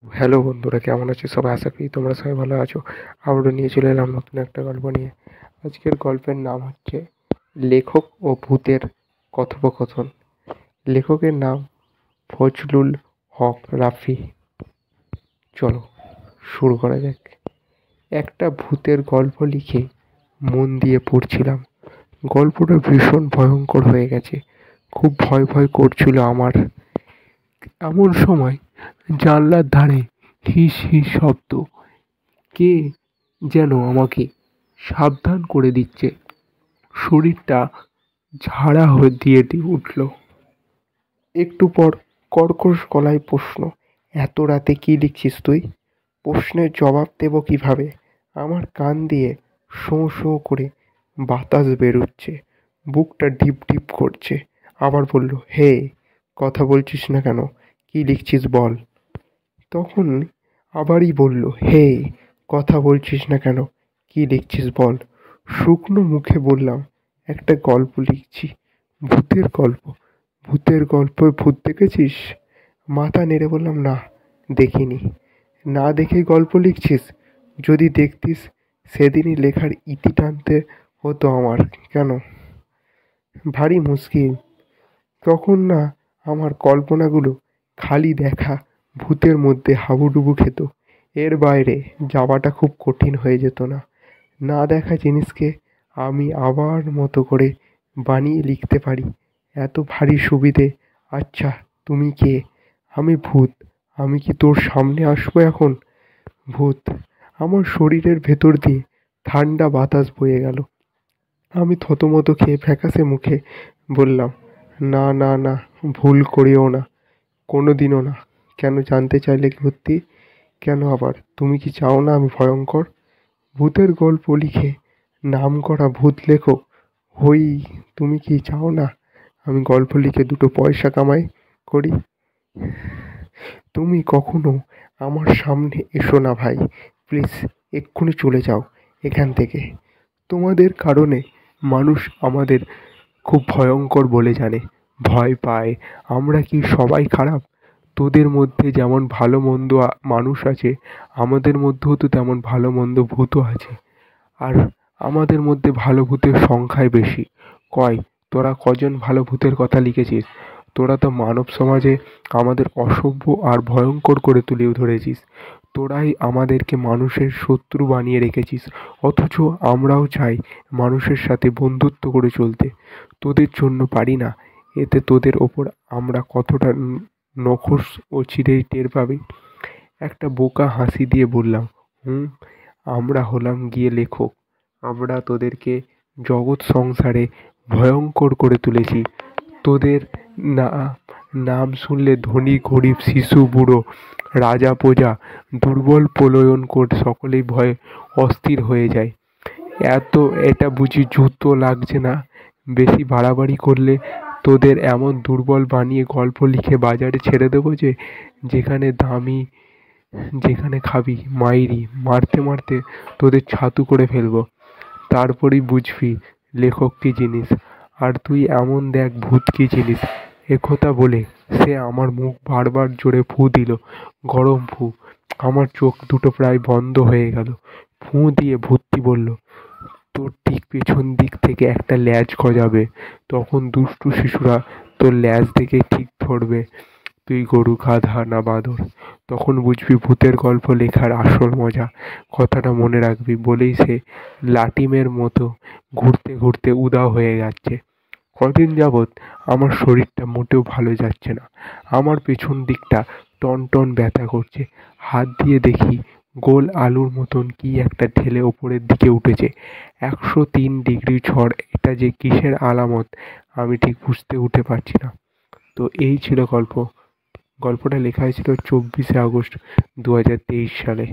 Hello বন্ধুরা, কেমন আছো সবাই? আশা করি তোমরা সবাই ভালো আছো। আবারও নিয়ে চলে এলাম নতুন একটা গল্প নিয়ে। আজকের গল্পের নাম হচ্ছে লেখক ও ভূতের কথোপকথন। লেখকের নাম ফজলুল হক রাফি। চলো শুরু করা যাক। একটা ভূতের গল্প লিখে মন দিয়ে পড়ছিলাম। গল্পটা ভীষণ ভয়ঙ্কর হয়ে গেছে। খুব ভয় ভয় করছিল আমার। এমন সময় জানলার ধারে হিস হিস শব্দ। কে যেন আমাকে সাবধান করে দিচ্ছে। শরীরটা ঝাড়া হয়ে দিয়ে উঠল। একটু পর কর্কশ গলায় প্রশ্ন, এত রাতে কি লিখছিস তুই? প্রশ্নের জবাব দেব কিভাবে? আমার কান দিয়ে শোঁ শোঁ করে বাতাস বেরোচ্ছে। বুকটা ঢিপ ঢিপ করছে। আবার বলল, হে, কথা বলছিস না কেন? কি লিখছিস বল? তখন আবারই বলল, হে, কথা বলছিস না কেন? কি লিখছিস বল? শুকনো মুখে বললাম, একটা গল্প লিখছি। ভূতের গল্প? ভূতের গল্প? ভূত দেখেছিস? মাথা নেড়ে বললাম, না, দেখিনি। না দেখে গল্প লিখছিস? যদি দেখতিস সেদিনই লেখার ইতি টানতে হতো আমার। কেন? ভারী মুশকিল। তখন না আমার কল্পনাগুলো খালি দেখা ভূতের মধ্যে হাবুডুবু খেত। এর বাইরে যাওয়াটা খুব কঠিন হয়ে যেত না? না দেখা জিনিসকে আমি আবার মতো করে বানিয়ে লিখতে পারি। এত ভারী সুবিধে। আচ্ছা, তুমি কে? আমি ভূত। আমি কি তোর সামনে আসবো এখন? ভূত। আমার শরীরের ভেতর দিয়ে ঠান্ডা বাতাস বয়ে গেল। আমি থতমত খেয়ে ফ্যাকাশে মুখে বললাম, না না না, ভুল করিও না, কোনো দিনও না। কেন জানতে চাইলে সত্যি? কেন আবার? তুমি কি চাও না আমি ভয়ঙ্কর ভূতের গল্প লিখে নাম করা ভূত লেখক হই? তুমি কি চাও না আমি গল্প লিখে দুটো পয়সা কামাই করি? তুমি কখনো আমার সামনে এসো না ভাই, প্লিজ। এক্ষুনি চলে যাও এখান থেকে। তোমাদের কারণে মানুষ আমাদের খুব ভয়ঙ্কর বলে জানে, ভয় পায়। আমরা কি সবাই খারাপ? তোদের মধ্যে যেমন ভালো মন্দ মানুষ আছে, আমাদের মধ্যেও তো তেমন ভালো মন্দ ভূতও আছে। আর আমাদের মধ্যে ভালো ভূতের সংখ্যাই বেশি। কয়, তোরা কজন ভালো ভূতের কথা লিখেছিস? তোরা তো মানব সমাজে আমাদের অসভ্য আর ভয়ঙ্কর করে তুলেও ধরেছিস। তোরাই আমাদেরকে মানুষের শত্রু বানিয়ে রেখেছিস। অথচ আমরাও চাই মানুষের সাথে বন্ধুত্ব করে চলতে। তোদের জন্য পারি না। এতে তোদের ওপর আমরা কতটা নখোশ ও চিরেই টের পাবি। একটা বোকা হাসি দিয়ে বললাম, আমরা হলাম গিয়ে লেখক। আমরা তোদেরকে জগৎ সংসারে ভয়ঙ্কর করে তুলেছি। তোদের না নাম শুনলে ধনী গরিব, শিশু বুড়ো, রাজা প্রজা, দুর্বল প্রলয়ন করে সকলেই ভয়ে অস্থির হয়ে যায়। এটা বুঝি জুতো লাগছে না? বেশি বাড়াবাড়ি করলে তোদের এমন দুর্বল বানিয়ে গল্প লিখে বাজারে ছেড়ে দেবো যে যেখানে দামি, যেখানে খাবি মাইরি, মারতে মারতে তোদের ছাতু করে ফেলবো। তারপরেই বুঝবি লেখক কী জিনিস। আর তুই এমন দেখ ভূত কী জিনিস। একথা বলে সে আমার মুখ বারবার জোরে ফু দিল, গরম ফু। আমার চোখ দুটো প্রায় বন্ধ হয়ে গেল। ফু দিয়ে ভূতটি বলল, তোর ঠিক পেছন দিক থেকে একটা ল্যাজ গজাবে। তখন দুষ্টু শিশুরা তোর ল্যাজ দেখে ঠিক ধরবে তুই গরু, গাধা না বাঁদর। তখন বুঝবি ভূতের গল্প লেখার আসল মজা। কথাটা মনে রাখবি। বলেই সে লাটিমের মতো ঘুরতে ঘুরতে উধাও হয়ে যাচ্ছে। কদিন যাবৎ আমার শরীরটা মোটেও ভালো যাচ্ছে না। আমার পেছন দিকটা টনটন ব্যথা করছে। হাত দিয়ে দেখি গোল আলুর মতন কি একটা ঢেলে ওপরের দিকে উঠেছে। 103 ডিগ্রি ঝড়। এটা যে কিসের আলামত আমি ঠিক বুঝতে উঠে পারছি না। তো এই ছিল গল্প। গল্পটা লেখা হয়েছিল 24শে আগস্ট 2023 সালে।